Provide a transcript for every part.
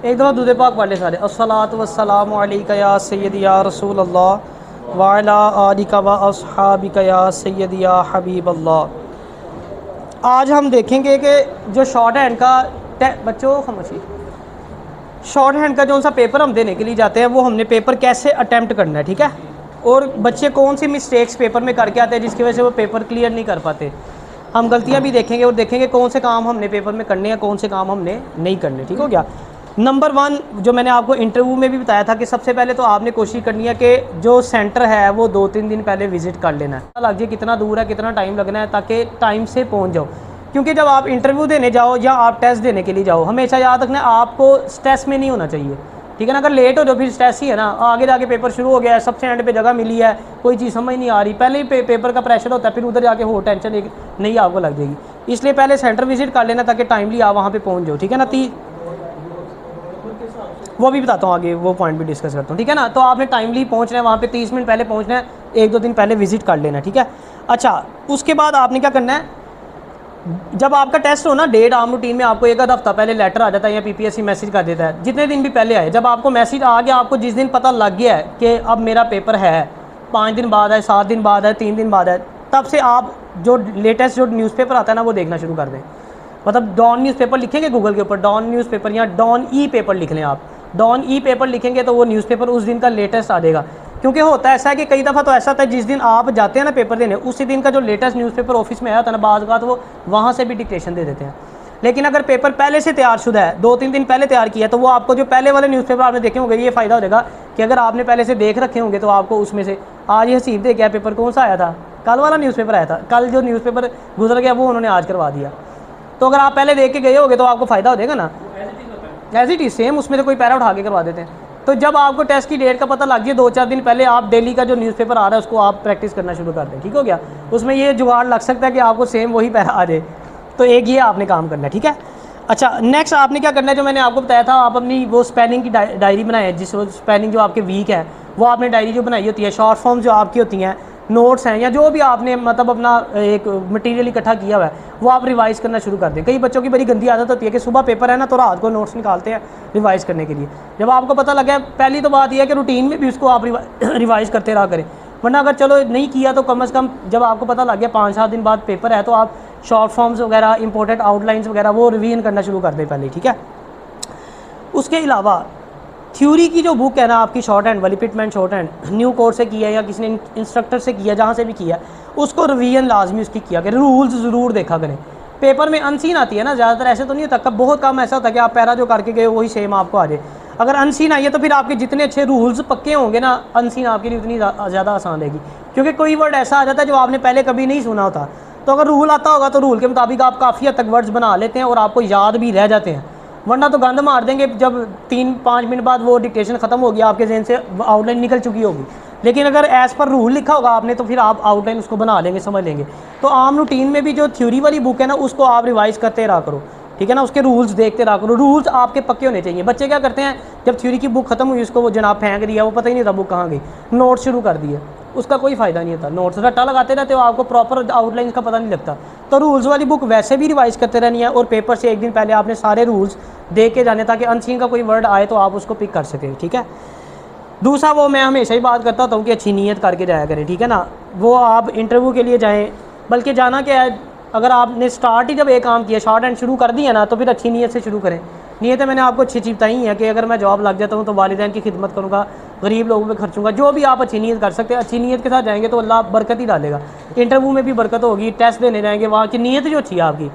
एक दफ़ा दूध पाक पढ़ ले सारे। अस्सलातु वस्सलामु अलैका या सय्यदी या रसूल अल्लाह व अला आलिका व अस्हाबिका या सय्यदी या हबीब अल्लाह। आज हम देखेंगे कि जो शॉर्ट हैंड का बच्चों खामोशी, शॉर्ट हैंड का जो सा पेपर हम देने के लिए जाते हैं वो हमने पेपर कैसे अटैम्प्ट करना है, ठीक है। और बच्चे कौन सी मिस्टेक्स पेपर में करके आते हैं जिसकी वजह से वो पेपर क्लियर नहीं कर पाते। हम गलतियां भी देखेंगे और देखेंगे कौन से काम हमने पेपर में करने हैं, कौन से काम हमने नहीं करने। ठीक हो गया। नंबर 1 जो मैंने आपको इंटरव्यू में भी बताया था कि सबसे पहले तो आपने कोशिश करनी है कि जो सेंटर है वो 2-3 दिन पहले विजिट कर लेना है। लग जाए कितना दूर है, कितना टाइम लगना है, ताकि टाइम से पहुंच जाओ। क्योंकि जब आप इंटरव्यू देने जाओ या आप टेस्ट देने के लिए जाओ, हमेशा याद रखना आपको स्ट्रेस में नहीं होना चाहिए, ठीक है ना। अगर लेट हो जाओ फिर स्ट्रेस ही है ना। आगे जाके पेपर शुरू हो गया है, सबसे एंड पे जगह मिली है, कोई चीज़ समझ नहीं आ रही, पहले ही पेपर का प्रेशर होता है, फिर उधर जाके हो टेंशन एक नहीं आपको लग जाएगी। इसलिए पहले सेंटर विजिट कर लेना ताकि टाइमली आप वहाँ पे पहुँच जाओ, ठीक है ना। वो भी बताता हूँ आगे, वो पॉइंट भी डिस्कस करता हूँ, ठीक है ना। तो आपने टाइमली पहुँचना है, वहाँ पे 30 मिनट पहले पहुँचना है, 1-2 दिन पहले विजिट कर लेना, ठीक है। अच्छा, उसके बाद आपने क्या करना है, जब आपका टेस्ट हो ना, डेट आम रूटीन में आपको एक आध हफ्ता पहले लेटर आ जाता है या पीपीएससी मैसेज कर देता है, जितने दिन भी पहले आए। जब आपको मैसेज आ गया, आपको जिस दिन पता लग गया है कि अब मेरा पेपर है, 5 दिन बाद है, 7 दिन बाद है, 3 दिन बाद है, तब से आप जो लेटेस्ट जो न्यूज़पेपर आता है ना वो देखना शुरू कर दें। मतलब डॉन न्यूज़पेपर लिखेंगे गूगल के ऊपर, डॉन न्यूज़पेपर या डॉन ई पेपर लिख लें आप। डॉन ई पेपर लिखेंगे तो वो न्यूज़पेपर उस दिन का लेटेस्ट आ जाएगा। क्योंकि होता है ऐसा है कि कई दफ़ा तो ऐसा होता है जिस दिन आप जाते हैं ना पेपर देने, उसी दिन का जो लेटेस्ट न्यूज़पेपर ऑफिस में आया होता है ना, बाज़ बात वो वहाँ से भी डिक्टेशन दे देते हैं। लेकिन अगर पेपर पहले से तैयार शुदा है, 2-3 दिन पहले तैयार किया, तो वो आपको जो पहले वाले न्यूज़पेपर आपने देखे होंगे, ये फ़ायदा हो जाएगा कि अगर आपने पहले से देख रखे होंगे तो आपको उसमें से आज ये हसीब दे गया पेपर कौन सा आया था, कल वाला न्यूज़पेपर आया था, कल जो न्यूज़पेपर गुजर गया वो उन्होंने आज करवा दिया। तो अगर आप पहले देख के गए होगे तो आपको फ़ायदा हो जाएगा ना। एज इट इज़ सेम, उसमें से कोई पैरा उठा के करवा देते हैं। तो जब आपको टेस्ट की डेट का पता लग जाए 2-4 दिन पहले, आप डेली का जो न्यूज़पेपर आ रहा है उसको आप प्रैक्टिस करना शुरू कर दें, ठीक हो गया। उसमें ये जुगाड़ लग सकता है कि आपको सेम वही पैरा आ जाए, तो एक ये आपने काम करना है, ठीक है। अच्छा, नेक्स्ट आपने क्या करना है, जो मैंने आपको बताया था, आप अपनी वो स्पेलिंग की डायरी बनाए, जिस स्पेलिंग जो आपके वीक है वो आपने डायरी जो बनाई होती है, शॉर्ट फॉर्म जो आपकी होती हैं, नोट्स हैं, या जो भी आपने मतलब अपना एक मटेरियल इकट्ठा किया हुआ है वो आप रिवाइज़ करना शुरू कर दें। कई बच्चों की बड़ी गंदी आदत होती है कि सुबह पेपर है ना तो रात को नोट्स निकालते हैं रिवाइज़ करने के लिए। जब आपको पता लगा, पहली तो बात यह है कि रूटीन में भी उसको आप रिवाइज़ करते रहा करें, वरना अगर चलो नहीं किया तो कम से कम जब आपको पता लग गया 5-7 दिन बाद पेपर है, तो आप शॉर्ट फॉर्म्स वगैरह, इंपॉर्टेंट आउटलाइंस वगैरह वो रिवीजन करना शुरू कर दें पहले, ठीक है। उसके अलावा थ्योरी की जो बुक है ना आपकी शॉर्ट हैंड वाली, Pitman short hand, new course से किया या किसी ने इंस्ट्रक्टर से किया, जहाँ से भी किया, उसको रिवीजन लाजमी उसकी किया करें, रूल्स ज़रूर देखा करें। पेपर में अनसीन आती है ना ज़्यादातर, ऐसे तो नहीं होता, कब बहुत कम ऐसा होता है कि आप पैरा जो करके गए वही सेम आपको आ जाए। अगर अनसीन आई है तो फिर आपके जितने अच्छे रूल्स पक्के होंगे ना, अनसीन आपके लिए उतनी ज़्यादा आसान रहेगी। क्योंकि कोई वर्ड ऐसा आ जाता है जो आपने पहले कभी नहीं सुना होता, तो अगर रूल आता होगा तो रूल के मुताबिक आप काफ़ी हद तक वर्ड्स बना लेते हैं और आपको याद भी रह जाते हैं। वरना तो गंद मार देंगे, जब 3-5 मिनट बाद वो डिक्टेशन ख़त्म हो गया, आपके जहन से आउटलाइन निकल चुकी होगी। लेकिन अगर एज़ पर रूल लिखा होगा आपने तो फिर आप आउटलाइन उसको बना लेंगे, समझ लेंगे। तो आम रूटीन में भी जो थ्योरी वाली बुक है ना उसको आप रिवाइज़ करते रहा करो, ठीक है ना। उसके रूल्स देखते रहा करो, रूल्स आपके पक्के होने चाहिए। बच्चे क्या करते हैं, जब थ्योरी की बुक ख़त्म हुई उसको वो जनाब फेंक दिया, वो पता ही नहीं था बुक कहाँ गई, नोट्स शुरू कर दिए, उसका कोई फ़ायदा नहीं होता। नोट्स रट्टा लगाते रहते हो, आपको प्रॉपर आउटलाइन का पता नहीं लगता। तो रूल्स वाली बुक वैसे भी रिवाइज़ करते रहनी है, और पेपर से एक दिन पहले आपने सारे रूल्स देख के जाने, ताकि अनसीन का कोई वर्ड आए तो आप उसको पिक कर सकें, ठीक है। दूसरा, वो मैं हमेशा ही बात करता हूँ कि अच्छी नीयत करके जाया करें, ठीक है ना। वो आप इंटरव्यू के लिए जाएँ, बल्कि जाना क्या है, अगर आपने स्टार्ट ही जब एक काम किया, शॉर्ट हैंड शुरू कर दिया ना, तो फिर अच्छी नीयत से शुरू करें। नीयतें मैंने आपको अच्छी बताई हैं कि अगर मैं जॉब लग जाता हूँ तो वालिदैन की खिदमत करूँगा, गरीब लोगों पे खर्चूँगा, जो भी आप अच्छी नीयत कर सकते हैं। अच्छी नीयत के साथ जाएंगे तो अल्लाह बरकत ही डालेगा, इंटरव्यू में भी बरकत होगी, टेस्ट देने जाएंगे वहाँ की नीयत जो अच्छी है आपकी,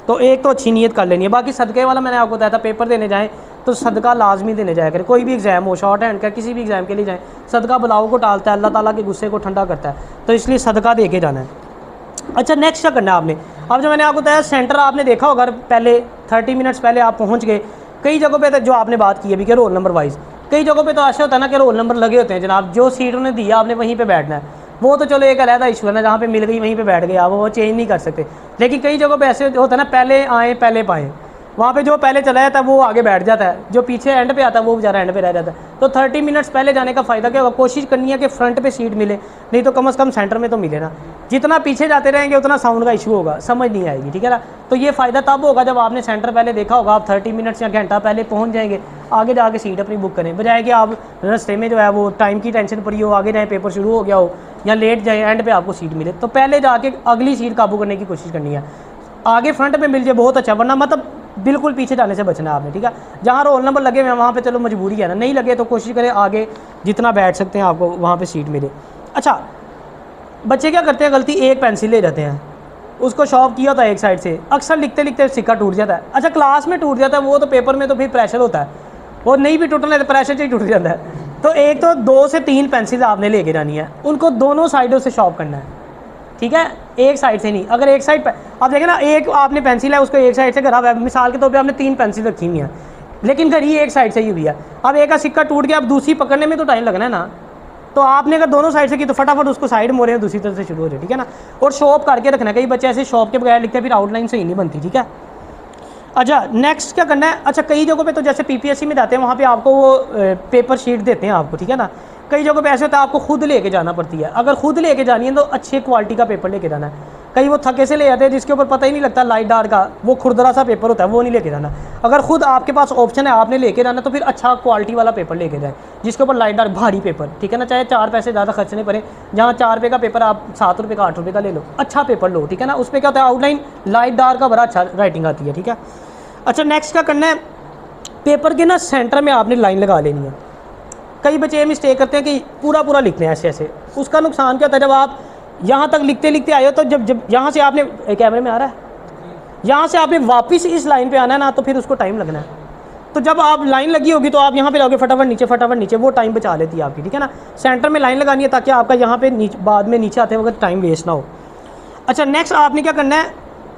तो एक तो अच्छी नीयत कर लेनी है। बाकी सदक़े वाला मैंने आपको बताया था, पेपर देने जाएँ तो सदका लाजमी देने जाया करें। कोई भी एग्ज़ाम हो, शॉर्ट हैंड का किसी भी एग्ज़ाम के लिए जाएँ, सदका बलाओं को टालता है, अल्लाह ताला के गुस्से को ठंडा करता है, तो इसलिए सदका दे के जाना है। अच्छा, नेक्स्ट क्या करना है आपने, अब जो मैंने आपको बताया सेंटर आपने देखा होगा, पहले 30 मिनट्स पहले आप पहुँच गए। कई जगहों पे तो जो आपने बात की अभी कि रोल नंबर वाइज, कई जगहों पे तो ऐसा होता है ना कि रोल नंबर लगे होते हैं जनाब, जो सीट उन्होंने दिया आपने वहीं पे बैठना है। वो तो चलो एक अलहदा इशू है ना, जहाँ पे मिल गई वहीं पे बैठ गए आप, वो चेंज नहीं कर सकते। लेकिन कई जगहों पे ऐसे होता है ना, पहले आए पहले पाएँ, वहाँ पे जो पहले चला जाता है वो आगे बैठ जाता है, जो पीछे एंड पे आता है वो बेचारा एंड पे रह जाता है। तो 30 मिनट्स पहले जाने का फ़ायदा क्या होगा, कोशिश करनी है कि फ्रंट पे सीट मिले, नहीं तो कम से कम सेंटर में तो मिले ना। जितना पीछे जाते रहेंगे उतना साउंड का इशू होगा, समझ नहीं आएगी, ठीक है ना। तो ये फ़ायदा तब होगा जब आपने सेंटर पहले देखा होगा, आप 30 मिनट्स या घंटा पहले पहुंच जाएंगे, आगे जाके सीट अपनी बुक करें, बजाय कि आप रास्ते में जो है वो टाइम की टेंशन पड़ी हो, आगे जाए पेपर शुरू हो गया हो या लेट जाए, एंड पे आपको सीट मिले। तो पहले जाके अगली सीट काबू करने की कोशिश करनी है, आगे फ्रंट में मिल जाए बहुत अच्छा, वरना मतलब बिल्कुल पीछे जाने से बचना है आपने, ठीक है। जहाँ रोल नंबर लगे हुए हैं वहाँ पे चलो मजबूरी है ना, नहीं लगे तो कोशिश करें आगे जितना बैठ सकते हैं आपको वहाँ पे सीट मिले। अच्छा, बच्चे क्या करते हैं गलती, एक पेंसिल ले जाते हैं, उसको शॉर्प किया होता है एक साइड से, अक्सर लिखते लिखते सिक्का टूट जाता है। अच्छा, क्लास में टूट जाता है वो, तो पेपर में तो फिर प्रेशर होता है, वो नहीं भी टूटना है तो प्रेशर से ही टूट जाता है। तो एक तो 2 से 3 पेंसिल आपने लेके जानी है, उनको दोनों साइडों से शॉर्प करना है, ठीक है, एक साइड से नहीं। अगर एक साइड पर आप देखें ना, एक आपने पेंसिल है उसको एक साइड से करा हुआ है, मिसाल के तौर पे आपने 3 पेंसिल रखी हुई हैं, लेकिन घर ही एक साइड से ही हुई है। अब एक का सिक्का टूट गया, अब दूसरी पकड़ने में तो टाइम लगना है ना, तो आपने अगर दोनों साइड से की तो फटाफट उसको साइड मोड़े हैं, दूसरी तरफ से शुरू हो जाए, ठीक है ना। और शॉप करके रखना है, कई बच्चे ऐसे शॉप के बगैर लिखते हैं, फिर आउटलाइन सही नहीं बनती, ठीक है। अच्छा, नेक्स्ट क्या करना है, अच्छा कई जगहों पे तो जैसे पीपीएससी में जाते हैं वहाँ पे आपको वो पेपर शीट देते हैं आपको, ठीक है ना। कई जगहों पे ऐसे होता है आपको खुद लेके जाना पड़ती है, अगर खुद लेके जानी है तो अच्छे क्वालिटी का पेपर लेके जाना है। कई वो थके से ले जाते हैं जिसके ऊपर पता ही नहीं लगता लाइट डार्क का, वो खुरदरा सा पेपर होता है, वो नहीं लेके जाना। अगर खुद आपके पास ऑप्शन है आपने लेके जाना, तो फिर अच्छा क्वालिटी वाला पेपर लेके जाए जिसके ऊपर लाइट डार्क भारी पेपर, ठीक है ना। चाहे 4 पैसे ज़्यादा खर्चने पड़े, जहाँ 4 रुपये का पेपर आप 7 रुपये का 8 रुपये का ले लो, अच्छा पेपर लो, ठीक है ना। उस पर क्या होता है, आउटलाइन लाइट डार्क का बड़ा अच्छा राइटिंग आती है, ठीक है। अच्छा, नेक्स्ट क्या करना है, पेपर के ना सेंटर में आपने लाइन लगा लेनी है। कई बच्चे ये मिस्टेक करते हैं कि पूरा पूरा लिखते हैं ऐसे ऐसे, उसका नुकसान क्या होता है, जब आप यहाँ तक लिखते लिखते आए हो तो जब यहाँ से आपने, कैमरे में आ रहा है, यहाँ से आपने वापस इस लाइन पे आना है ना, तो फिर उसको टाइम लगना है। तो जब आप लाइन लगी होगी तो आप यहाँ पे जाओगे फटाफट नीचे, वो टाइम बचा लेती है आपकी, ठीक है ना। सेंटर में लाइन लगानी है ताकि आपका यहाँ पे बाद में नीचे आते वक्त टाइम वेस्ट ना हो। अच्छा, नेक्स्ट आपने क्या करना है,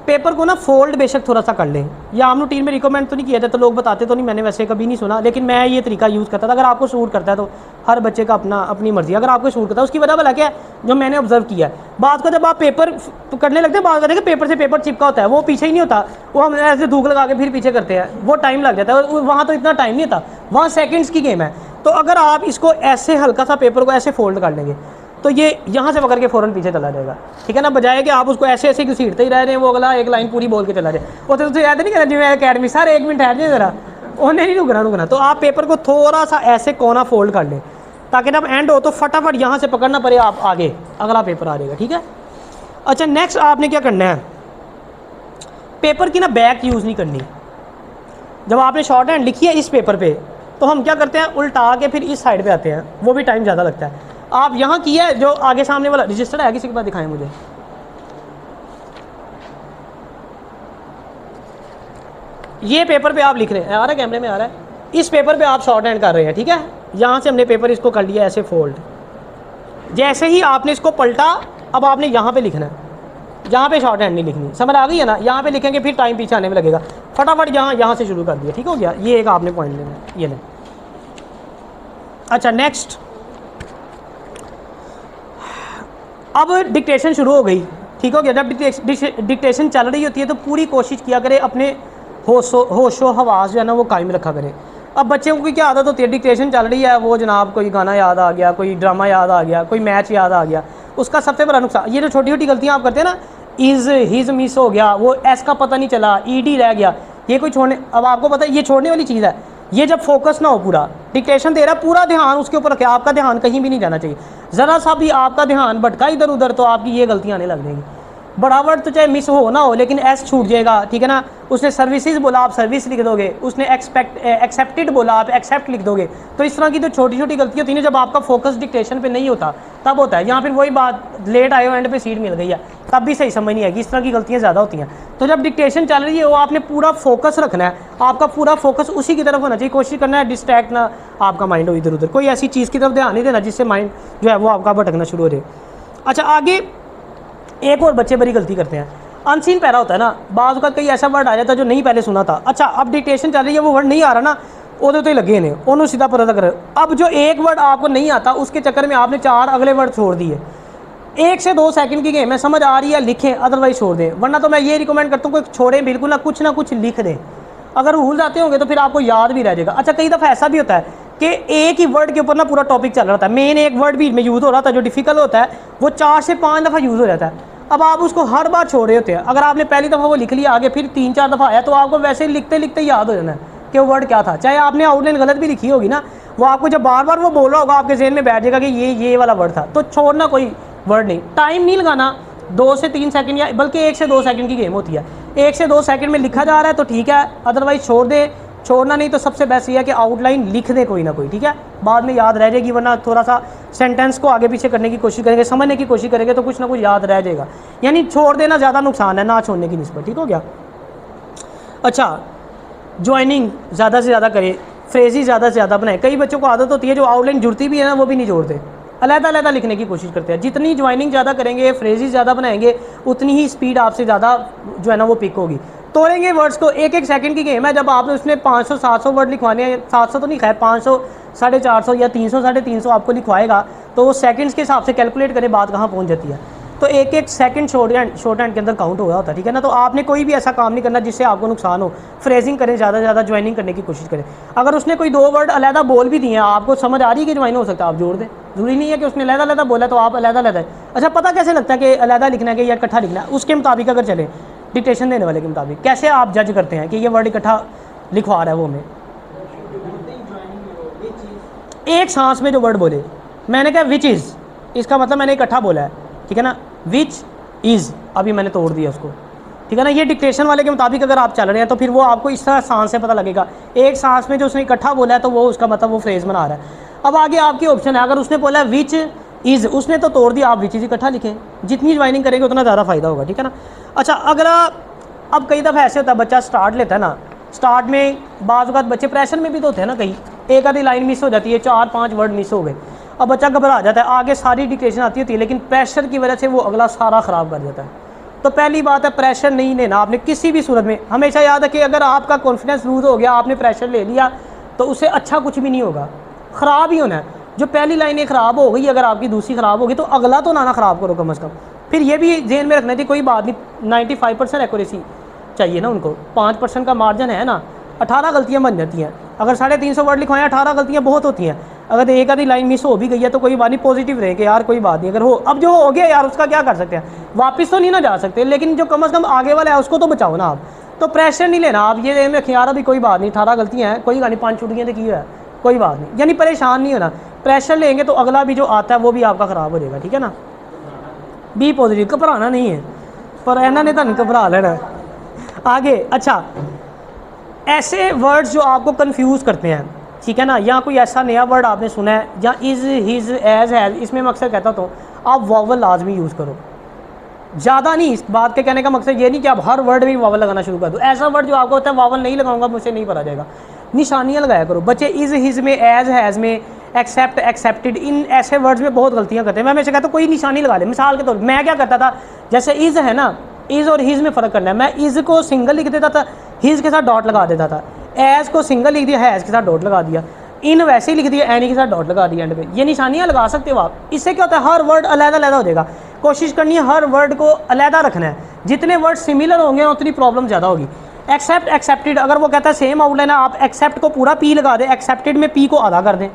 पेपर को ना फोल्ड बेशक थोड़ा सा कर लें, या आम रूटीन में रिकमेंड तो नहीं किया जाता, तो लोग बताते तो नहीं, मैंने वैसे कभी नहीं सुना, लेकिन मैं ये तरीका यूज़ करता था। अगर आपको सूट करता है तो हर बच्चे का अपनी मर्जी, अगर आपको सूट करता है उसकी वजह भला क्या है, जो मैंने ऑब्जर्व किया है, बात को जब आप पेपर करने लगते हैं, बात करते हैं कि पेपर से पेपर चिपका होता है, वो पीछे ही नहीं होता, वो हम ऐसे धूक लगा के फिर पीछे करते हैं, वो टाइम लग जाता है। वहाँ तो इतना टाइम नहीं था, वहाँ सेकेंड्स की गेम है। तो अगर आप इसको ऐसे हल्का सा पेपर को ऐसे फोल्ड कर लेंगे तो ये यहाँ से पकड़ के फ़ौरन पीछे चला जाएगा, ठीक है ना, बजाय कि आप उसको ऐसे ऐसे घसीटते ही रह रहे हैं, वो अगला एक लाइन पूरी बोल के चला जाए। वो तो याद नहीं करना जिम्मे अकेडमी, सर 1 मिनट ठहर जाए ज़रा, उन्हें नहीं रुकना। तो आप पेपर को थोड़ा सा ऐसे कोना फोल्ड कर लें ताकि जब एंड हो तो फटाफट यहाँ से पकड़ना पड़े, आप आगे अगला पेपर आ जाएगा, ठीक है। अच्छा, नेक्स्ट आपने क्या करना है, पेपर की ना बैक यूज़ नहीं करनी। जब आपने शॉर्ट हैंड लिखी है इस पेपर पर, तो हम क्या करते हैं, उल्टा के फिर इस साइड पर आते हैं, वो भी टाइम ज़्यादा लगता है। आप यहाँ किया है, जो आगे सामने वाला रजिस्टर है, किसी के पास दिखाएं मुझे, ये पेपर पे आप लिख रहे हैं, आ रहा है कैमरे में आ रहा है, इस पेपर पे आप शॉर्ट हैंड कर रहे हैं, ठीक है। यहाँ से हमने पेपर इसको कर लिया ऐसे फोल्ड, जैसे ही आपने इसको पलटा, अब आपने यहाँ पे लिखना है, यहाँ पे शॉर्ट हैंड नहीं लिखनी, समझ आ गई है ना। यहाँ पे लिखेंगे फिर टाइम पीछे आने में लगेगा, फटाफट यहाँ से शुरू कर दिया, ठीक हो गया। ये एक आपने पॉइंट लेना है, ये लें। अच्छा, नेक्स्ट, अब डिक्टेशन शुरू हो गई, ठीक हो गया। जब डिक्टेशन चल रही होती है तो पूरी कोशिश किया करें अपने होशो हवास जो है ना वो कायम रखा करें। अब बच्चों की क्या आदत होती है, डिक्टेशन चल रही है, वो जनाब कोई गाना याद आ गया, कोई ड्रामा याद आ गया, कोई मैच याद आ गया, उसका सबसे बड़ा नुकसान ये जो छोटी छोटी गलतियाँ आप करते हैं ना, इज़ हिज मिस हो गया, वो एस का पता नहीं चला, ईडी रह गया, ये कोई छोड़ने, अब आपको पता है ये छोड़ने वाली चीज़ है। ये जब फोकस ना हो, पूरा डिक्टेशन दे रहा है, पूरा ध्यान उसके ऊपर रखे, आपका ध्यान कहीं भी नहीं जाना चाहिए। ज़रा सा भी आपका ध्यान भटका इधर उधर तो आपकी ये गलतियाँ आने लग जाएंगी। बड़ा वर्ड तो चाहे मिस हो ना हो, लेकिन एस छूट जाएगा, ठीक है ना। उसने सर्विसेज बोला, आप सर्विस लिख दोगे, उसने एक्सेप्टेड बोला, आप एक्सेप्ट लिख दोगे। तो इस तरह की तो छोटी छोटी गलतियाँ होती हैं, जब आपका फोकस डिक्टेशन पे नहीं होता तब होता है। यहाँ फिर वही बात, लेट आए हो, एंड पे सीट मिल गई है, तब भी सही समझ नहीं आएगी, इस तरह की गलतियाँ ज़्यादा होती हैं। तो जब डिक्टेशन चल रही है वो आपने पूरा फोकस रखना है, आपका पूरा फोकस उसी की तरफ होना चाहिए, कोशिश करना है डिस्ट्रैक्ट ना आपका माइंड हो इधर उधर, कोई ऐसी चीज़ की तरफ ध्यान नहीं देना जिससे माइंड जो है वो आपका भटकना शुरू हो जाए। अच्छा, आगे एक और बच्चे बड़ी गलती करते हैं, अनसीन पैरा होता है ना, बाज़ का कई ऐसा वर्ड आ जाता है जो नहीं पहले सुना था। अच्छा, अब डिक्टेशन चल रही है, वो वर्ड नहीं आ रहा ना, उधर तो ही लगे ने उन्होंने सीधा पता कर। अब जो एक वर्ड आपको नहीं आता उसके चक्कर में आपने 4 अगले वर्ड छोड़ दिए। 1 से 2 सेकंड की गेम है, समझ आ रही है लिखें, अदरवाइज छोड़ दें। वरना तो मैं ये रिकमेंड करता हूँ कि छोड़ें बिल्कुल ना कुछ लिख दें। अगर भूल जाते होंगे तो फिर आपको याद भी रह जाएगा। अच्छा, कई दफ़ा ऐसा भी होता है कि एक ही वर्ड के ऊपर ना पूरा टॉपिक चल रहा था, मेन एक वर्ड भी में यूज़ हो रहा था जो डिफ़िकल्ट होता है वो 4 से 5 दफ़ा यूज़ हो जाता है। अब आप उसको हर बार छोड़ रहे होते हैं। अगर आपने पहली दफ़ा वो लिख लिया, आगे फिर 3-4 दफ़ा आया तो आपको वैसे लिखते लिखते याद हो जाना है कि वो वर्ड क्या था। चाहे आपने आउटलाइन गलत भी लिखी होगी ना, वो आपको जब बार बार वो बोल रहा होगा आपके जहन में बैठ जाएगा कि ये वाला वर्ड था। तो छोड़ना कोई वर्ड नहीं, टाइम नहीं लगाना, 2 से 3 सेकंड या बल्कि 1 से 2 सेकंड की गेम होती है। 1 से 2 सेकंड में लिखा जा रहा है तो ठीक है, अदरवाइज छोड़ दे। छोड़ना नहीं तो सबसे बेस्ट ये है कि आउटलाइन लिख दे कोई ना कोई, ठीक है, बाद में याद रह जाएगी। वरना थोड़ा सा सेंटेंस को आगे पीछे करने की कोशिश करेंगे, समझने की कोशिश करेंगे तो कुछ ना कुछ याद रह जाएगा। यानी छोड़ देना ज़्यादा नुकसान है ना छोड़ने की निस्बत, ठीक हो गया। अच्छा, ज्वाइनिंग ज़्यादा से ज़्यादा करें, फ्रेजेस ज़्यादा से ज़्यादा बनाएं। कई बच्चों को आदत होती है जो आउटलाइन जुड़ती भी है ना वो भी नहीं जोड़ते, अलग-अलग लिखने की कोशिश करते हैं। जितनी ज्वाइनिंग ज़्यादा करेंगे, फ्रेजेस ज़्यादा बनाएंगे, उतनी ही स्पीड आपसे ज़्यादा जो है ना वो पिक होगी। तोड़ेंगे वर्ड्स को, 1-1 सेकंड की गेम है। जब आपने उसमें 500-700 वर्ड लिखवाने हैं, 700 तो नहीं खैर 500, 450 या 300-350 आपको लिखवाएगा तो वो सेकंड्स के हिसाब से कैलकुलेट करें बात कहाँ पहुँच जाती है। तो 1-1 सेकंड शॉर्ट हैंड के अंदर काउंट हो रहा होता है, ठीक है ना। तो आपने कोई भी ऐसा काम नहीं करना जिससे आपको नुकसान हो। फ्रेजिंग करें, ज़्यादा से ज़्यादा ज्वाइनिंग करने की कोशिश करें। अगर उसने कोई 2 वर्ड अलहदा बोल भी दिए हैं, आपको समझ आ रही है कि ज्वाइन हो सकता है, आप जोड़ दें। जरूरी नहीं है कि उसने अलहदा बोला तो आप अलहदा। अच्छा, पता कैसे लगता है कि अलहदा लिखना है कि या इकट्ठा लिखना है? उसके मुताबिक अगर चले, डिक्टेशन देने वाले के मुताबिक, कैसे आप जज करते हैं कि ये वर्ड इकट्ठा लिखवा रहा है वो हमें? एक सांस में जो वर्ड बोले, मैंने कहा विच इज़, इसका मतलब मैंने इकट्ठा बोला है, ठीक है ना। विच इज़, अभी मैंने तोड़ दिया उसको, ठीक है ना। ये डिक्टेशन वाले के मुताबिक अगर आप चल रहे हैं तो फिर वो आपको इस तरह सांस से पता लगेगा। एक सांस में जो उसने इकट्ठा बोला है तो वो उसका मतलब वो फ्रेज बना रहा है। अब आगे आपकी ऑप्शन है, अगर उसने बोला है विच इज़, उसने तो तोड़ दिया, आप विच इज़ इकट्ठा लिखें। जितनी ज्वाइनिंग करेंगे उतना ज़्यादा फ़ायदा होगा, ठीक है ना। अच्छा, अगर अब कई दफ़ा ऐसे होता है बच्चा स्टार्ट लेता है ना, स्टार्ट में बाज़ वक़्त बच्चे प्रेशर में भी तो होते हैं ना, कहीं एक आधी लाइन मिस हो जाती है, 4-5 वर्ड मिस हो गए, अब बच्चा घबरा जाता है, आगे सारी डिक्टेशन आती होती है लेकिन प्रेशर की वजह से वो अगला सारा ख़राब कर देता है। तो पहली बात है, प्रेशर नहीं लेना आपने किसी भी सूरत में। हमेशा याद है कि अगर आपका कॉन्फिडेंस लूज़ हो गया, आपने प्रेशर ले लिया तो उससे अच्छा कुछ भी नहीं होगा, ख़राब ही होना है। जो पहली लाइनें ख़राब हो गई, अगर आपकी दूसरी ख़राब होगी तो अगला तो ना ख़राब करो कम अज़ कम। फिर ये भी जेहन में रखना थी, कोई बात नहीं, 95% एक्यूरेसी चाहिए ना उनको, 5% का मार्जिन है ना, 18 गलतियाँ बन जाती हैं। अगर 350 वर्ड लिखवाएं, 18 गलतियाँ बहुत होती हैं। अगर एक आधी लाइन मिस हो भी गई है तो कोई बात नहीं, पॉजिटिव रहे कि यार कोई बात नहीं, अगर हो, अब जो हो गया यार उसका क्या कर सकते हैं, वापस तो नहीं ना जा सकते, लेकिन जो कम अज़ कम आगे वाला है उसको तो बचाओ ना आप। तो प्रेशर नहीं लेना आप, ये एम रखें यार अभी कोई बात नहीं, 18 गलतियाँ हैं, कोई बात नहीं, 5 छुट्टियाँ तो की है, कोई बात नहीं, यानी परेशान नहीं होना। प्रेशर लेंगे तो अगला भी जो आता है वो भी आपका ख़राब हो जाएगा, ठीक है ना। बी पॉजिटिव, घबराना नहीं है, पर एना ने तो घबरा लेना है आगे। अच्छा, ऐसे वर्ड्स जो आपको कंफ्यूज करते हैं, ठीक है ना, या कोई ऐसा नया वर्ड आपने सुना है, या इज़, हिज, एज, हैज़, इसमें मैं अक्सर कहता हूँ आप वावल लाजमी यूज़ करो, ज़्यादा नहीं। इस बात के कहने का मकसद ये नहीं कि आप हर वर्ड में वावल लगाना शुरू कर दो। ऐसा वर्ड जो आपको होता है वावल नहीं लगाऊंगा मुझसे नहीं पढ़ा जाएगा, निशानियाँ लगाया करो। बच्चे इज़, हिज में, एज, हैज़ में, एक्सेप्ट, एक्सेप्टेड, इन ऐसे वर्ड्स में बहुत गलतियाँ करते हैं। मैं हमेशा कहता हूँ कोई निशानी लगा ले। मिसाल के तौर पर मैं क्या करता था, जैसे इज़ है ना, इज़ और हिज में फ़र्क करना है, मैं इज़ को सिंगल लिख देता था, हिज के साथ डॉट लगा देता था। एज को सिंगल लिख दिया, हैज़ के साथ डॉट लगा दिया। इन वैसे ही लिख दिया, एनी के साथ डॉट लगा दिया एंड पे। ये निशानियाँ लगा सकते हो आप। इससे क्या होता है, हर वर्ड अलग-अलग हो जाएगा। कोशिश करनी है हर वर्ड को अलग रखना है। जितने वर्ड सिमिलर होंगे उतनी प्रॉब्लम ज़्यादा होगी। एक्सेप्ट, एक्सेप्टेड, अगर वो कहता है सेम आउटलाइन है, आप एक्सेप्ट को पूरा पी लगा दें, एक्सेप्टेड में पी को आधा कर दें।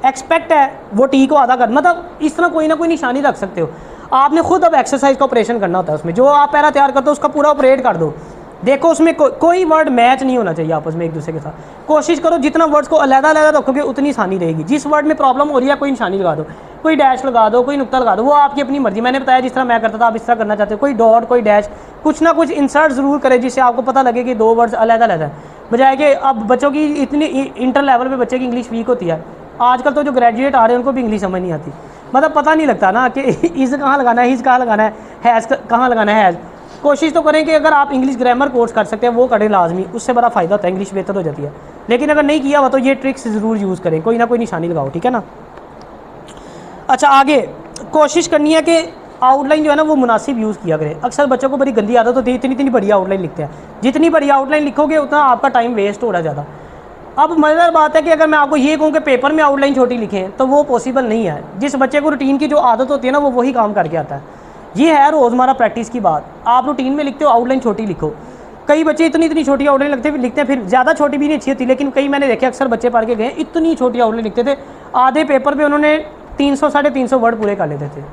एक्सपेक्ट है वो टी को आधा कर, मतलब इस तरह कोई ना कोई निशानी रख सकते हो। आपने खुद अब एक्सरसाइज का ऑपरेशन करना होता है उसमें, जो आप पहला तैयार करते हो उसका पूरा ऑपरेट कर दो। देखो उसमें कोई वर्ड मैच नहीं होना चाहिए आपस में एक दूसरे के साथ। कोशिश करो जितना वर्ड्स को अलग-अलग रखोगे उतनी आसानी रहेगी। जिस वर्ड में प्रॉब्लम हो रही है कोई निशानी लगा दो, कोई डैश लगा दो, कोई नुक्ता लगा दो, वो आपकी अपनी मर्जी। मैंने बताया जिस तरह मैं करता था आप इस तरह करना चाहते हो, कोई डॉट, कोई डैश, कुछ ना कुछ इंसर्ट ज़रूर करें जिससे आपको पता लगे कि 2 वर्ड्स अलग-अलग है। बजाय कि अब बच्चों की इतनी इंटर लेवल पे बच्चे की इंग्लिश वीक होती है। आजकल तो जो ग्रेजुएट आ रहे हैं उनको भी इंग्लिश समझ नहीं आती, मतलब पता नहीं लगता ना कि इज़ कहाँ लगाना है, हिज कहाँ लगाना है, हैज़ कहाँ लगाना है, हैज़। कोशिश तो करें कि अगर आप इंग्लिश ग्रामर कोर्स कर सकते हैं वो करें लाजमी, उससे बड़ा फ़ायदा होता है, इंग्लिश बेहतर हो जाती है। लेकिन अगर नहीं किया हुआ तो ये ट्रिक्स ज़रूर यूज़ करें, कोई ना कोई निशानी लगाओ, ठीक है ना। अच्छा, आगे कोशिश करनी है कि आउटलाइन जो है ना वो मुनासिब यूज़ किया करें। अक्सर बच्चों को बड़ी गंदी आदत होती है, इतनी बड़ी आउटलाइन लिखते हैं। जितनी बड़ी आउटलाइन लिखोगे उतना आपका टाइम वेस्ट हो रहा है ज़्यादा। अब मज़ेदार बात है कि अगर मैं आपको ये कहूँ कि पेपर में आउटलाइन छोटी लिखें तो वो पॉसिबल नहीं है। जिस बच्चे को रूटीन की जो आदत होती है ना वो वही काम करके आता है। ये है रोज़मर्रा प्रैक्टिस की बात। आप रूटीन में लिखते हो आउटलाइन छोटी लिखो, कई बच्चे इतनी इतनी छोटी आउटलाइन लिखते हैं, फिर ज़्यादा छोटी भी नहीं अच्छी होती, लेकिन कई मैंने देखे अक्सर बच्चे पढ़ के गए इतनी छोटी आउटलाइन लिखते थे, आधे पेपर पे उन्होंने 300 350 वर्ड पूरे कर लेते थे,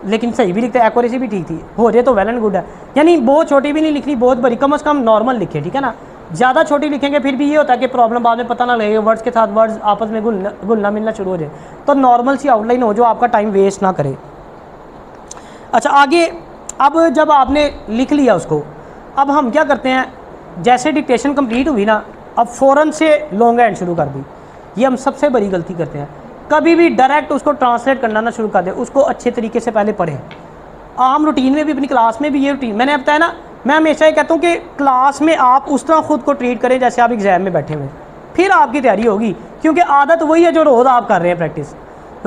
लेकिन सही भी लिखते, एक्यूरेसी भी ठीक थी, हो जाए तो वेल एंड गुड है। यानी बहुत छोटी भी नहीं लिखनी, बहुत बड़ी, कम से कम नॉर्मल लिखे, ठीक है ना। ज़्यादा छोटी लिखेंगे फिर भी ये होता है कि प्रॉब्लम बाद में पता ना लगे, वर्ड्स के साथ वर्ड्स आपस में घुलना मिलना शुरू हो जाए। तो नॉर्मल सी आउटलाइन हो जो आपका टाइम वेस्ट ना करे। अच्छा आगे, अब जब आपने लिख लिया उसको, अब हम क्या करते हैं, जैसे डिक्टेशन कंप्लीट हुई ना, अब फ़ौरन से लॉन्ग हैंड शुरू कर दी। ये हम सबसे बड़ी गलती करते हैं, कभी भी डायरेक्ट उसको ट्रांसलेट करना ना शुरू कर दे, उसको अच्छे तरीके से पहले पढ़ें। आम रूटीन में भी, अपनी क्लास में भी ये रूटीन मैंने बताया ना, मैं हमेशा ये कहता हूँ कि क्लास में आप उस तरह ख़ुद को ट्रीट करें जैसे आप एग्ज़ाम में बैठे हुए, फिर आपकी तैयारी होगी। क्योंकि आदत वही है जो रोज़ आप कर रहे हैं प्रैक्टिस,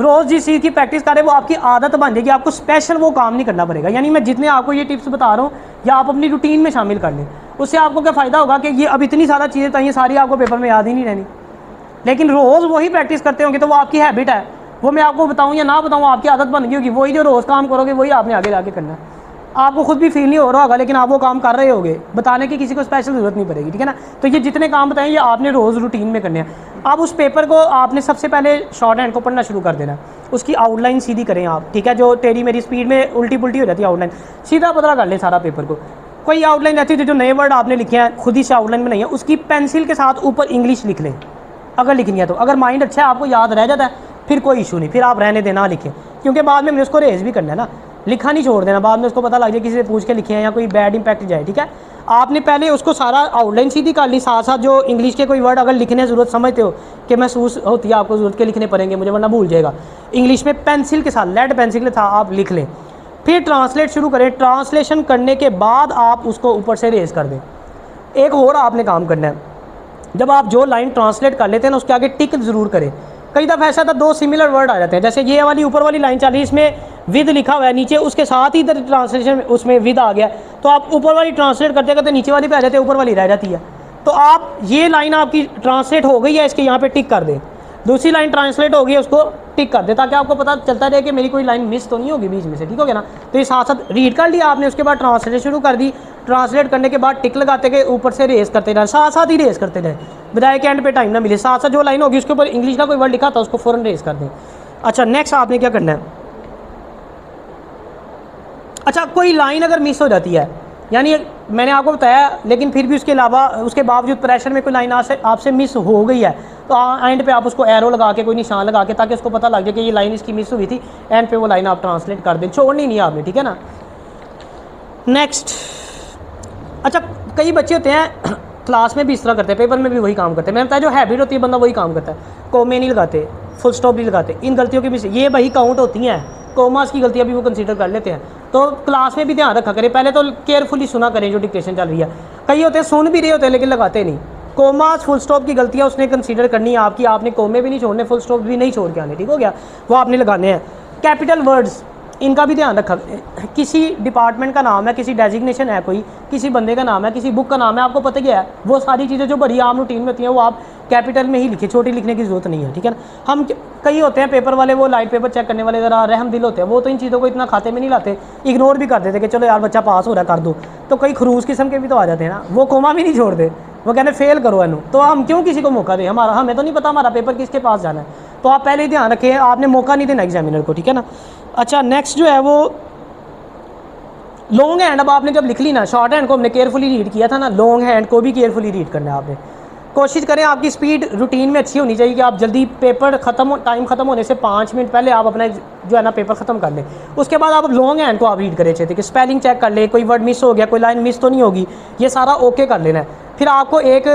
रोज़ जिस चीज़ की प्रैक्टिस करें वो आपकी आदत बन जाएगी, आपको स्पेशल वो काम नहीं करना पड़ेगा। यानी मैं जितने आपको ये टिप्स बता रहा हूँ या आप अपनी रूटीन में शामिल कर लें, उससे आपको क्या फ़ायदा होगा कि ये अब इतनी सारा चीज़ें चाहिए, सारी आपको पेपर में याद ही नहीं रहनी, लेकिन रोज़ वही प्रैक्टिस करते होंगे तो वो आपकी हैबिट है। वो मैं आपको बताऊँ या ना बताऊँ, आपकी आदत बन गई होगी, वही जो रोज़ काम करोगे वही आपने आगे जाके करना है। आपको खुद भी फील नहीं हो रहा होगा, लेकिन आप वो काम कर रहे होगे, बताने की किसी को स्पेशल ज़रूरत नहीं पड़ेगी, ठीक है ना। तो ये जितने काम बताएं ये आपने रोज़ रूटीन में करने हैं। अब उस पेपर को आपने सबसे पहले शॉर्ट हैंड को पढ़ना शुरू कर देना, उसकी आउटलाइन सीधी करें आप, ठीक है। जो तेरी मेरी स्पीड में उल्टी पुल्टी हो जाती है आउटलाइन, सीधा पतला कर लें सारा पेपर को। कोई आउटलाइन ऐसी जो नए वर्ड आपने लिखे हैं खुद ही से आउटलाइन में नहीं है, उसकी पेंसिल के साथ ऊपर इंग्लिश लिख लें अगर लिखनी है तो। अगर माइंड अच्छा है, आपको याद रह जाता है, फिर कोई इशू नहीं, फिर आप रहने देना लिखें, क्योंकि बाद में मैंने उसको रेज भी करना है ना, लिखा नहीं छोड़ देना, बाद में उसको पता लग जाए किसी से पूछ के लिखे हैं या कोई बैड इंपैक्ट जाए, ठीक है। आपने पहले उसको सारा आउटलाइन सीधी कर ली, साथ साथ जो इंग्लिश के कोई वर्ड अगर लिखने ज़रूरत समझते हो कि महसूस होती है आपको ज़रूरत के लिखने पड़ेंगे मुझे वरना भूल जाएगा, इंग्लिश में पेंसिल के साथ, लेड पेंसिल के साथ आप लिख लें। फिर ट्रांसलेट शुरू करें, ट्रांसलेशन करने के बाद आप उसको ऊपर से रेज कर दें। एक और आपने काम करना है, जब आप जो लाइन ट्रांसलेट कर लेते हैं ना उसके आगे टिक ज़रूर करें। कई दफ़ा ऐसा था दो सिमिलर वर्ड आ जाते हैं, जैसे ये वाली ऊपर वाली लाइन चल रही है, इसमें विद लिखा हुआ है नीचे, उसके साथ ही इधर ट्रांसलेशन उसमें विद आ गया, तो आप ऊपर वाली ट्रांसलेट करते करते नीचे वाली पे आ जाते हैं, ऊपर वाली रह जाती है। तो आप ये लाइन आपकी ट्रांसलेट हो गई है, इसके यहाँ पे टिक कर दें। दूसरी लाइन ट्रांसलेट हो गई है, उसको टिक कर दें, ताकि आपको पता चलता रहे कि मेरी कोई लाइन मिस तो नहीं होगी बीच में से, ठीक हो गया ना। तो ये साथ साथ रीड कर लिया आपने, उसके बाद ट्रांसलेट शुरू कर दी, ट्रांसलेट करने के बाद टिक लगाते गए, ऊपर से रेस करते रहे, साथ साथ ही रेस करते रहे, बजाय के एंड पे टाइम ना मिले। साथ साथ जो लाइन होगी उसके ऊपर इंग्लिश का कोई वर्ड लिखा था उसको फ़ौरन रेस कर दें। अच्छा नेक्स्ट आपने क्या करना है, अच्छा कोई लाइन अगर मिस हो जाती है, यानी मैंने आपको बताया लेकिन फिर भी उसके अलावा उसके बावजूद प्रेशर में कोई लाइन आपसे मिस हो गई है, तो एंड पे आप उसको एरो लगा के, कोई निशान लगा के, ताकि उसको पता लग जाए कि ये लाइन इसकी मिस हुई थी, एंड पे वो लाइन आप ट्रांसलेट कर दें, छोड़नी नहीं है आपने, ठीक है ना। नेक्स्ट, अच्छा कई बच्चे होते हैं क्लास में भी इस तरह करते हैं, पेपर में भी वही काम करते हैं। मैंने बताया जो हैबिट होती है बंदा वही काम करता है, कोमे नहीं लगाते, फुल स्टॉप नहीं लगाते, इन गलतियों की भी ये भाई काउंट होती हैं, कोमास की गलतियाँ भी वो कंसीडर कर लेते हैं। तो क्लास में भी ध्यान रखा करें, पहले तो केयरफुली सुना करें जो डिक्टेशन चल रही है। कई होते हैं सुन भी रहे होते हैं लेकिन लगाते नहीं, कोमास फुल स्टॉप की गलतियाँ उसने कंसीडर करनी है आपकी, आपने कोमे भी नहीं छोड़ने, फुल स्टॉप भी नहीं छोड़ के आने, ठीक हो गया, वो आपने लगाने हैं। कैपिटल वर्ड्स इनका भी ध्यान रखा, किसी डिपार्टमेंट का नाम है, किसी डेजिग्नेशन है, कोई किसी बंदे का नाम है, किसी बुक का नाम है, आपको पता क्या है, वो सारी चीज़ें जो बड़ी आम रूटीन में होती हैं वो आप कैपिटल में ही लिखे, छोटी लिखने की ज़रूरत नहीं है, ठीक है ना। हम कई होते हैं पेपर वाले, वो लाइट पेपर चेक करने वाले ज़रा रहम दिल होते हैं, वो तो इन चीज़ों को इतना खाते में नहीं लाते, इग्नोर भी कर देते कि चलो यार बच्चा पास हो रहा है कर दो। तो कई खरूस किस्म के भी तो आ जाते हैं ना, वो कोमा भी नहीं छोड़ते, वो कहते फेल करो एनू, तो हम क्यों किसी को मौका दें, हमें तो नहीं पता हमारा पेपर किसके पास जाना है। तो आप पहले ही ध्यान रखें, आपने मौका नहीं देना एग्जामिनर को, ठीक है ना। अच्छा नेक्स्ट जो है वो लॉन्ग हैंड, अब आपने जब लिख ली ना, शॉर्ट हैंड को हमने केयरफुली रीड किया था ना, लॉन्ग हैंड को भी केयरफुली रीड करना है आपने। कोशिश करें आपकी स्पीड रूटीन में अच्छी होनी चाहिए कि आप जल्दी पेपर टाइम ख़त्म होने से 5 मिनट पहले आप अपना जो है ना पेपर ख़त्म कर लें। उसके बाद आप लॉन्ग हैंड को आप रीड करें, चाहिए कि स्पेलिंग चेक कर ले, कोई वर्ड मिस हो गया, कोई लाइन मिस तो नहीं होगी, ये सारा ओके कर लेना है। फिर आपको एक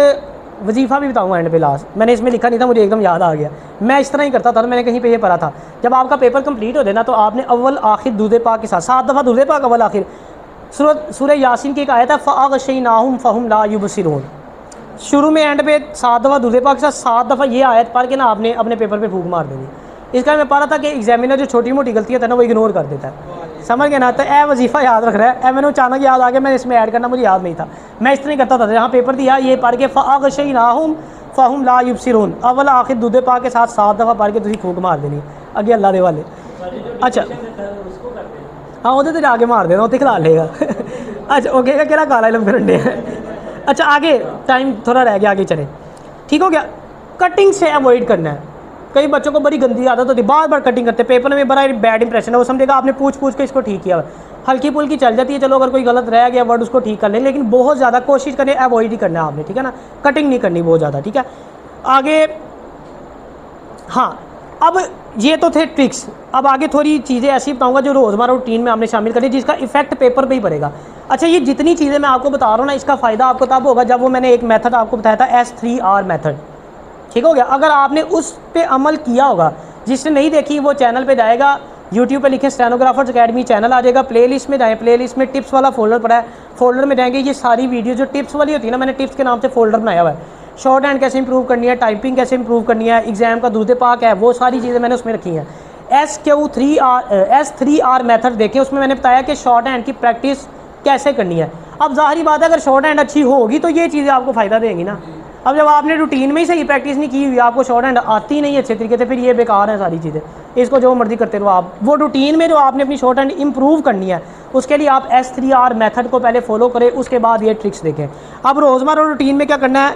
वजीफ़ा भी बताऊंगा एंड पे लास्ट, मैंने इसमें लिखा नहीं था, मुझे एकदम याद आ गया, मैं इस तरह ही करता था, मैंने कहीं पे ये पढ़ा था। जब आपका पेपर कंप्लीट हो देना तो आपने अव्वल आखिर दूधे पाक के साथ 7 दफ़ा दूधे पाक अव्वल आखिर, सूरह यासीन की एक आयत है फ़अग़शयनाहुम फ़हुम ला युबसिरून, शुरू में एंड पे 7 दफ़ा दूधे पाक के साथ 7 दफ़ा ये आयत पढ़ के ना आपने अपने पेपर पे फूंक मार देनी। इसका मैं पढ़ रहा था कि एग्जामिनर जो छोटी मोटी गलतियाँ था ना वो इग्नोर कर देता है, समझ गया ना। तो ए वजीफ़ा याद रख रहा है, मैंने अचानक याद आ गया, मैंने इसमें ऐड करना मुझे याद नहीं था, मैं इस तरह ही करता था। जहाँ पेपर दिया ये पढ़ के फ़अग़शयनाहुम फ़हुम ला युबसिरून, अव्वल आखिर दूधे पाक के साथ 7 दफ़ा पढ़ के तुझे फूंक मार देनी अगे अल्लाह दे वाले। अच्छा हाँ, वो तो आगे मार देना, वो खिला लेगा अच्छा ओके का केड़ा काला इलम करंडे है। अच्छा आगे टाइम थोड़ा रह गया, आगे चले। ठीक हो गया। कटिंग से अवॉइड करना है। कई बच्चों को बड़ी गंदी आदत होती है, बार बार कटिंग करते हैं, पेपर में बड़ा बैड इंप्रेशन है, वो समझेगा आपने पूछ के इसको ठीक किया। हल्की फुल्की चल जाती है, चलो अगर कोई गलत रह गया वर्ड उसको ठीक कर लें, लेकिन बहुत ज़्यादा कोशिश करें अवॉइड ही करना है आपने, ठीक है ना, कटिंग नहीं करनी बहुत ज़्यादा, ठीक है। आगे हाँ, अब ये तो थे ट्रिक्स। अब आगे थोड़ी चीज़ें ऐसी बताऊंगा जो रोज़मर्रा रूटीन में आपने शामिल करी, जिसका इफेक्ट पेपर पे ही पड़ेगा। अच्छा, ये जितनी चीज़ें मैं आपको बता रहा हूँ ना, इसका फ़ायदा आपको तब होगा जब वो मैंने एक मेथड आपको बताया था, S3R मेथड। ठीक हो गया। अगर आपने उस पर अमल किया होगा, जिसने नहीं देखी वो चैनल पे जाएगा, यूट्यूब पे लिखें स्टेनोग्राफर्स अकेडमी, चैनल आ जाएगा, प्लेलिस्ट में जाएँ, प्लेलिस्ट में टिप्स वाला फोल्डर पड़ा है, फोल्डर में जाएंगे, ये सारी वीडियो जो टिप्स वाली होती है ना, मैंने टिप्स के नाम से फोल्डर बनाया हुआ है। शॉर्ट हैंड कैसे इंप्रूव करनी है, टाइपिंग कैसे इंप्रूव करनी है, एग्जाम का दूध पाक है, वो सारी चीज़ें मैंने उसमें रखी हैं। S3R मेथड देखें, उसमें मैंने बताया कि शॉर्ट हैंड की प्रैक्टिस कैसे करनी है। अब जाहिर बात है, अगर शॉर्ट हैंड अच्छी होगी तो ये चीज़ें आपको फ़ायदा देंगी ना। अब जब आपने रूटीन में ही सही प्रैक्टिस नहीं की हुई, आपको शॉर्ट हैंड आती नहीं अच्छे तरीके से, फिर ये बेकार है सारी चीज़ें, इसको जो मर्जी करते रहो आप। वो रूटीन में जो आपने अपनी शॉर्ट हैंड इंप्रूव करनी है, उसके लिए आप S3R मेथड को पहले फॉलो करें, उसके बाद ये ट्रिक्स देखें। अब रोज़मर्रा रूटीन में क्या करना है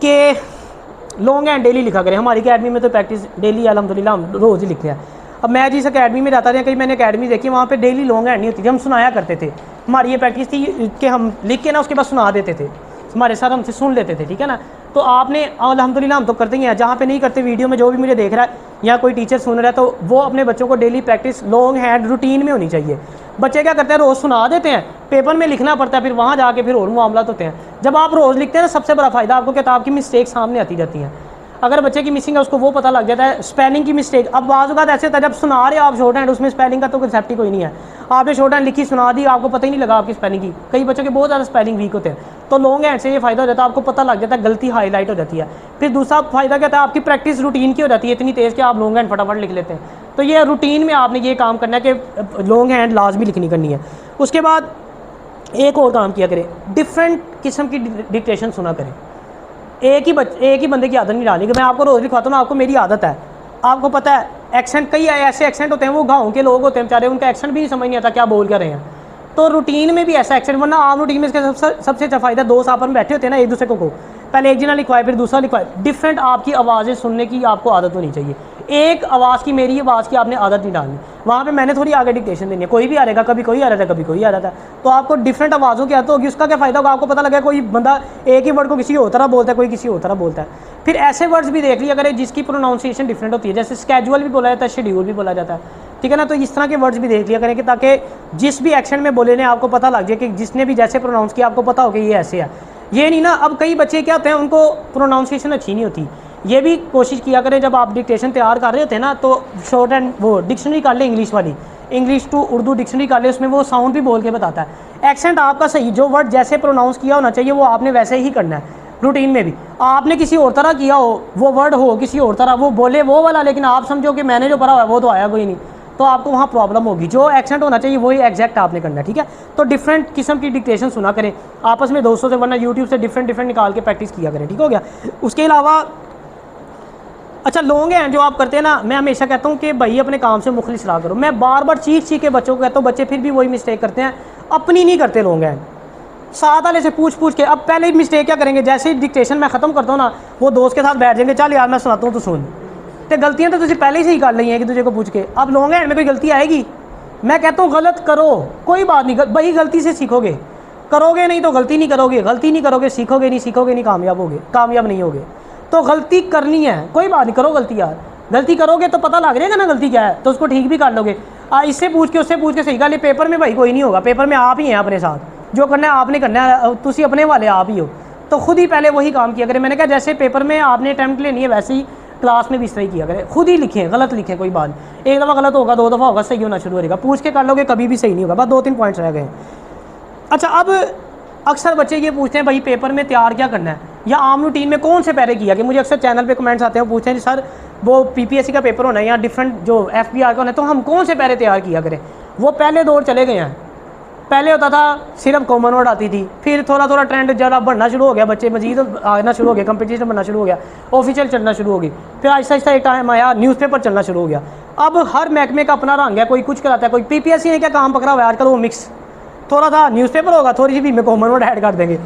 कि लॉन्ग हैंड डेली लिखा करें। हमारी अकेडमी में तो प्रैक्टिस डेली अल्हम्दुलिल्लाह हम रोज़ ही लिखते हैं। अब मैं जिस अकेडमी में जाता था, कहीं मैंने अकेडमी देखी, वहाँ पे डेली लॉन्ग हैंड नहीं होती थी, हम सुनाया करते थे। हमारी ये प्रैक्टिस थी कि हम लिख के ना उसके बाद सुना देते थे, हमारे सर हमसे सुन लेते थे, ठीक है ना। तो आपने अल्हम्दुलिल्लाह हम तो करते ही हैं, जहाँ पे नहीं करते वीडियो में जो भी मुझे देख रहा है या कोई टीचर सुन रहा है, तो वो अपने बच्चों को daily practice long hand routine में होनी चाहिए। बच्चे क्या करते हैं, रोज़ सुना देते हैं, पेपर में लिखना पड़ता है, फिर वहाँ जाके फिर और मामलात होते हैं। जब आप रोज़ लिखते हैं ना, सबसे बड़ा फ़ायदा आपको किताब की मिस्टेक सामने आती जाती हैं। अगर बच्चे की मिसिंग है उसको वो पता लग जाता है, स्पेलिंग की मिस्टेक। अब बाज़ औक़ात ऐसे होता है, जब सुना रहे हो आप शॉर्ट हैंड, उसमें स्पेलिंग का तो कंसेप्ट ही कोई नहीं है, आपने शॉर्ट हैंड लिखी सुना दी, आपको पता ही नहीं लगा आपकी स्पेलिंग की। कई बच्चों के बहुत ज़्यादा स्पेलिंग वीक होते हैं, तो लॉन्ग हैंड से ये फ़ायदा हो जाता है, आपको पता लग जाता है, गलती हाईलाइट हो जाती है। फिर दूसरा फ़ायदा क्या था, आपकी प्रैक्टिस रूटीन की हो जाती है इतनी तेज़ कि आप लॉन्ग हैंड फटाफट लिख लेते हैं। तो ये रूटीन में आपने ये काम करना है कि लॉन्ग हैंड लाजमी लिखनी करनी है। उसके बाद एक और काम किया करें, डिफरेंट किस्म की डिक्टेशन सुना करें। एक ही बंदे की आदत नहीं डालनी कि मैं आपको रोज़ लिखवाता हूँ, आपको मेरी आदत है, आपको पता है एक्सेंट, कई ऐसे एक्सेंट होते हैं, वो गाँव के लोग होते हैं बेचारे, उनका एक्सेंट भी नहीं समझ नहीं आता क्या बोल क्या रहे हैं। तो रूटीन में भी ऐसा एक्सेंट, वरना आम रूटीन में इसका सबसे अच्छा फ़ायदा, दो आपस में बैठे होते हैं ना, एक दूसरे को पहले एक जना लिखवाए फिर दूसरा लिखवाए, डिफरेंट आपकी आवाज़ें सुनने की आपको आदत होनी चाहिए। एक आवाज़ की, मेरी आवाज़ की आपने आदत नहीं डालनी। वहाँ पे मैंने थोड़ी आगे डिक्टेशन देनी है, कोई भी आ रहेगा, कभी कोई आ रहा था कभी कोई आ रहा था, तो आपको डिफरेंट आवाज़ों की आदत होगी। उसका क्या फ़ायदा होगा, आपको पता लगा कोई बंदा एक ही वर्ड को किसी और तरह बोलता है, कोई किसी और तरह बोलता है। फिर ऐसे वर्ड्स भी देख लिया करें जिसकी प्रोनाउंसिएशन डिफरेंट होती है, जैसे स्केजुअल भी बोला जाता है, शेड्यूल भी बोला जाता है, ठीक है ना। तो इस तरह के वर्ड्स भी देख लिया करें कि ताकि जिस भी एक्शन में बोले ने आपको पता लग जाए कि जिसने भी जैसे प्रोनाउंस किया आपको पता हो कि ये ऐसे है, ये नहीं ना। अब कई बच्चे क्या होते हैं, उनको प्रोनाउंसिएशन अच्छी नहीं होती। ये भी कोशिश किया करें जब आप डिक्टेशन तैयार कर रहे होते हैं ना, तो शॉर्ट एंड वो डिक्शनरी कर ले, इंग्लिश वाली, इंग्लिश टू उर्दू डिक्शनरी कर ले, उसमें वो साउंड भी बोल के बताता है। एक्सेंट आपका सही, जो वर्ड जैसे प्रोनाउंस किया होना चाहिए वो आपने वैसे ही करना है। रूटीन में भी आपने किसी और तरह किया हो, वो वर्ड हो किसी और तरह, वो बोले वो वाला, लेकिन आप समझो कि मैंने जो पढ़ा हुआ है वो तो आया कोई नहीं, तो आपको वहाँ प्रॉब्लम होगी। जो एक्सेंट होना चाहिए वही एग्जैक्ट आपने करना है, ठीक है। तो डिफरेंट किस्म की डिक्टेशन सुना करें आपस में दोस्तों से, वरना यूट्यूब से डिफरेंट निकाल के प्रैक्टिस किया करें, ठीक हो गया। उसके अलावा अच्छा, लॉन्ग हैंड जो आप करते हैं ना, मैं हमेशा कहता हूँ कि भाई अपने काम से मुखलिस रहा करो। मैं बार बार चीख के बच्चों को कहता हूँ, बच्चे फिर भी वही मिस्टेक करते हैं, अपनी नहीं करते लॉन्ग हैंड, साथ वाले से पूछ के। अब पहले ही मिस्टेक क्या करेंगे, जैसे ही डिक्टेशन मैं ख़त्म करता हूँ ना, वो दोस्त के साथ बैठ जाएंगे, चल यार मैं सुनाता हूँ तो सुन। तो गलतियाँ तो तुझे पहले ही से ही कर ली हैं कि तुझे को पूछ के, अब लॉन्ग हैंड में कोई गलती आएगी। मैं कहता हूँ गलत करो, कोई बात नहीं, भाई गलती से सीखोगे, करोगे नहीं तो गलती नहीं करोगे, गलती नहीं करोगे सीखोगे नहीं कामयाब नहीं होगे। तो गलती करनी है, कोई बात नहीं, करो गलती यार, गलती करोगे तो पता लग जाएगा ना गलती क्या है, तो उसको ठीक भी कर लोगे। इससे पूछ के उससे पूछ के सही कर। पेपर में भाई कोई नहीं होगा, पेपर में आप ही हैं अपने साथ, जो करना है आपने करना है, तुसी अपने वाले आप ही हो, तो खुद ही पहले वही काम किया करें। मैंने कहा जैसे पेपर में आपने अटैम्प्ट लेनी है, वैसे ही क्लास में भी इस तरह किया करें, खुद ही लिखें, गलत लिखें, कोई बात नहीं। एक दफ़ा गलत होगा, दो दफ़ा होगा, सही होना शुरू होगा, पूछ के कर लोगे कभी भी सही नहीं होगा। बस 2-3 पॉइंट्स रह गए। अच्छा, अब अक्सर बच्चे ये पूछते हैं भाई पेपर में तैयार क्या करना है, या आम रूटीन में कौन से पैरे किया कि मुझे अक्सर चैनल पे कमेंट्स आते हैं, पूछते हैं सर वो पीपीएससी का पेपर होना है या डिफरेंट जो एफबीआर का होना है, तो हम कौन से पैरे तैयार किया करें। वो पहले दौर चले गए हैं। पहले होता था सिर्फ कॉमन वर्ड आती थी, फिर थोड़ा थोड़ा ट्रेंड जरा बढ़ना शुरू हो गया, बच्चे मजीद आना शुरू हो गया, कंपटीशन बनना शुरू हो गया, ऑफिशियल चलना शुरू हो गई, फिर आहिस्ता आहिस्ता एक टाइम आया न्यूज़पेपर चलना शुरू हो गया। अब हर महकमे का अपना रंग है, कोई कुछ कराता है, कोई पीपीएससी ने क्या काम पकड़ा हुआ है आजकल, वो मिक्स थोड़ा सा न्यूज़पेपर होगा, थोड़ी सी भी में कॉमन वर्ड ऐड कर देंगे,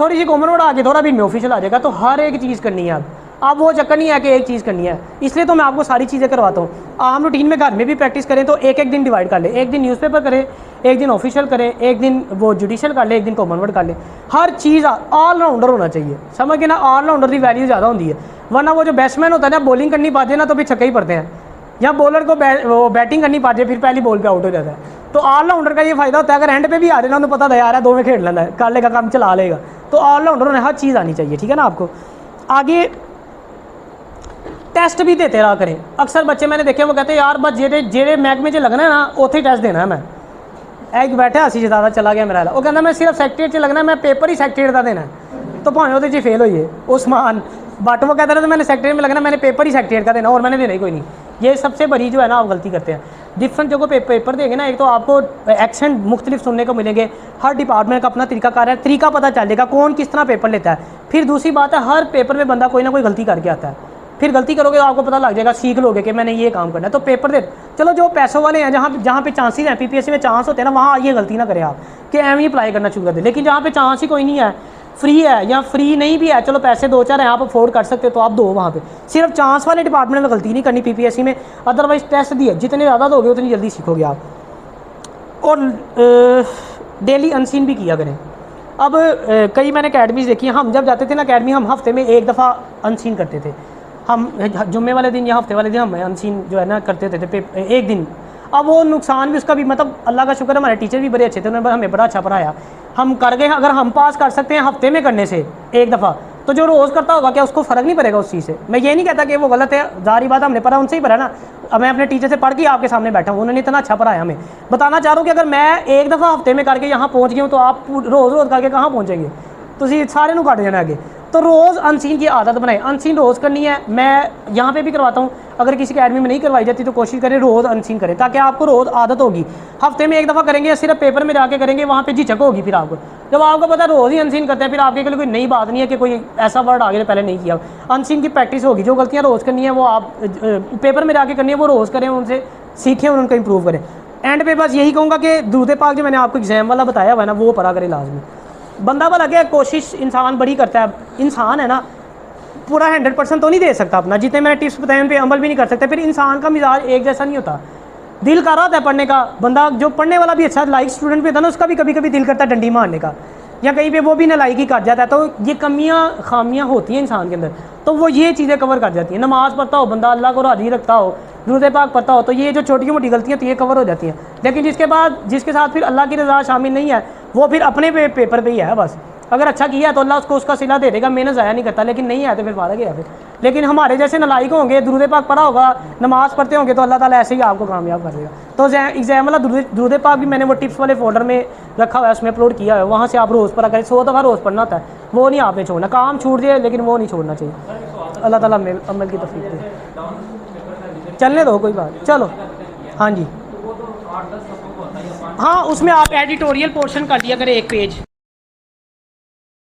थोड़ी सी कॉमन वर्ड आगे थोड़ा भी में ऑफिशियल आ जाएगा। तो हर एक चीज़ करनी है अब वो चक्कर नहीं है कि एक चीज़ करनी है, इसलिए तो मैं आपको सारी चीज़ें करवाता हूँ। आम रूटीन में घर में भी प्रैक्टिस करें तो एक एक दिन डिवाइड कर ले, एक दिन न्यूज़पेपर करें, एक दिन ऑफिशियल करें, एक दिन वो जुडिशल कर ले, एक दिन कॉमन वर्ड कर ले। हर चीज़ ऑलराउंडर होना चाहिए, समझ के ना, ऑलराउंडर की वैल्यू ज़्यादा होती है। वरना वो जो बैट्समैन होता है ना, बॉलिंग करनी पाते ना तो फिर छक्के ही पड़ते हैं, या बॉलर को वो बैटिंग करनी पाते फिर पहली बॉल पे आउट हो जाता है। तो ऑलराउंडर का ये फायदा होता है, अगर एंड पे भी आ रहे ना, उन्हें पता था यार 2 में खेल लेना है, कर लेगा काम, चला लेगा। तो ऑलराउंडर ने हर चीज़ आनी चाहिए, ठीक है ना। आपको आगे टेस्ट भी देते रहा करें। अक्सर बच्चे मैंने देखे वो कहते हैं यार बस जेड़े महकमे च लगना है ना उत्थे टेस्ट देना है। मैं एक बैठा असी ज़्यादा चला गया मेरा, वो कहना मैं सिर्फ सैकटरीएट च लगना है, मैं पेपर ही सैकटरीएट का देना है। तो भावें वो फेल होइए उस्मान बट वो कहता रहा तो मैंने सैकटरीएट में लगना, मैंने पेपर ही सैकटरीएट का देना और मैंने देना ही कोई नहीं। ये सबसे बड़ी जो है ना आप गलती करते हैं। डिफरेंट जगह पेपर देंगे ना, एक तो आपको एक्सेंट मुख्तलिफ सुनने को मिलेंगे, हर डिपार्टमेंट का अपना तरीकाकार है, तरीका पता चल जाएगा कौन किस तरह पेपर लेता है। फिर दूसरी बात है हर पेपर में बंदा कोई ना कोई गलती करके आता है, फिर गलती करोगे तो आपको पता लग जाएगा, सीख लोगे कि मैंने ये काम करना है। तो पेपर दे, चलो जो पैसों वाले हैं जहाँ पे चांसेस हैं, पीपीएससी में चांस होते हैं ना, वहाँ ये गलती ना करें आप कि एम ही अप्लाई करना शुरू कर दें। लेकिन जहाँ पे चांस ही कोई नहीं है, फ्री है या फ्री नहीं भी है, चलो पैसे 2-4 हैं आप अफोर्ड कर सकते हो तो आप दो। वहाँ पे सिर्फ चांस वाले डिपार्टमेंट में गलती नहीं करनी पीपीएससी में, अदरवाइज टेस्ट दिए जितने ज़्यादा दोगे उतनी जल्दी सीखोगे आप। और डेली अनसीन भी किया करें। अब कई मैंने अकेडमीज़ देखी, हम जब जाते थे ना अकेडमी, हम हफ्ते में एक दफ़ा अनसीन करते थे। हम जुम्मे वाले दिन या हफ्ते वाले दिन हम अनसीन जो है ना करते थे एक दिन। अब वो नुकसान भी उसका भी, मतलब अल्लाह का शुक्र हमारे टीचर भी बड़े अच्छे थे, उन्होंने हमें बड़ा अच्छा पढ़ाया, हम कर गए। अगर हम पास कर सकते हैं हफ्ते में करने से एक दफ़ा, तो जो रोज़ करता होगा क्या उसको फ़र्क नहीं पड़ेगा उस चीज़ से। मैं ये नहीं कहता कि वो गलत है, जारी बात हमने पढ़ा उनसे ही पढ़ा ना। अब मैं अपने टीचर से पढ़ के आपके सामने बैठा हूँ, उन्होंने इतना अच्छा पढ़ाया हमें। बताना चाह रहा हूँ कि अगर मैं एक दफ़ा हफ्ते में करके यहाँ पहुँच गया हूँ तो आप रोज़ करके कहाँ पहुँचेंगे, तो सारे काट जाना आगे। तो रोज़ अनसीन की आदत बनाए, अनसीन रोज़ करनी है। मैं यहाँ पे भी करवाता हूँ, अगर किसी अकेडमी में नहीं करवाई जाती तो कोशिश करें रोज़ अनसीन करें, ताकि आपको रोज़ आदत होगी। हफ्ते में एक दफ़ा करेंगे या सिर्फ पेपर में जाके करेंगे, वहाँ पे झिझक होगी। फिर आपको जब आपको पता रोज़ ही अनसीन करते हैं, फिर आपके लिए कोई नई बात नहीं है कि कोई ऐसा वर्ड आगे पहले नहीं किया। अनसीन की प्रैक्टिस होगी, जो गलतियाँ रोज़ करनी है वो आप पेपर में जाके करनी है, वो रोज़ करें, उनसे सीखें और उनको इम्प्रूव करें। एंड पे बस यही कहूँगा कि दुरूद पाक जो मैंने आपको एग्जाम वाला बताया हुआ है ना, वो पढ़ा करें लाजमी। बंदा भला क्या कोशिश इंसान बड़ी करता है, इंसान है ना, पूरा 100% तो नहीं दे सकता अपना, जितने मैंने टिप्स बताए उन पे अमल भी नहीं कर सकते। फिर इंसान का मिजाज एक जैसा नहीं होता, दिल कर रहा होता है पढ़ने का। बंदा जो पढ़ने वाला भी अच्छा लाइक स्टूडेंट भी होता है ना, उसका भी कभी कभी दिल करता है डंडी मारने का, या कहीं पे वो भी नालायकी ही कर जाता है। तो ये कमियां खामियां होती हैं इंसान के अंदर, तो वो ये चीज़ें कवर कर जाती हैं। नमाज़ पढ़ता हो बंदा, अल्लाह को राज़ी रखता हो, दुरूद पाक पढ़ता हो, तो ये जो छोटी मोटी गलतियाँ तो ये कवर हो जाती हैं। लेकिन जिसके साथ फिर अल्लाह की रज़ा शामिल नहीं है, वो फिर अपने पेपर पे ही है बस। अगर अच्छा किया तो अल्लाह उसको उसका सिला दे देगा, मेहनत ज़ाया नहीं करता, लेकिन नहीं है तो फिर फायदा गया फिर। लेकिन हमारे जैसे नालायक होंगे, दुरूद पाक पढ़ा होगा, नमाज़ पढ़ते होंगे, तो अल्लाह ताला ऐसे ही आपको कामयाब कर देगा। तो एग्जाम वाला दुरूद पाक भी मैंने वो टिप्स वाले फोल्डर में रखा हुआ है, उसमें अपलोड किया है, वहाँ से आप रोज़ पढ़ा करें। 100 दफ़ा रोज़ पढ़ना होता है, वो नहीं आपने छोड़ना। काम छूट जाए लेकिन वो नहीं छोड़ना चाहिए। अल्लाह ताला अमल की तौफीक दे। चलने दो कोई बात, चलो। हाँ जी, हाँ उसमें आप एडिटोरियल पोर्शन कर दिया करें 1 पेज।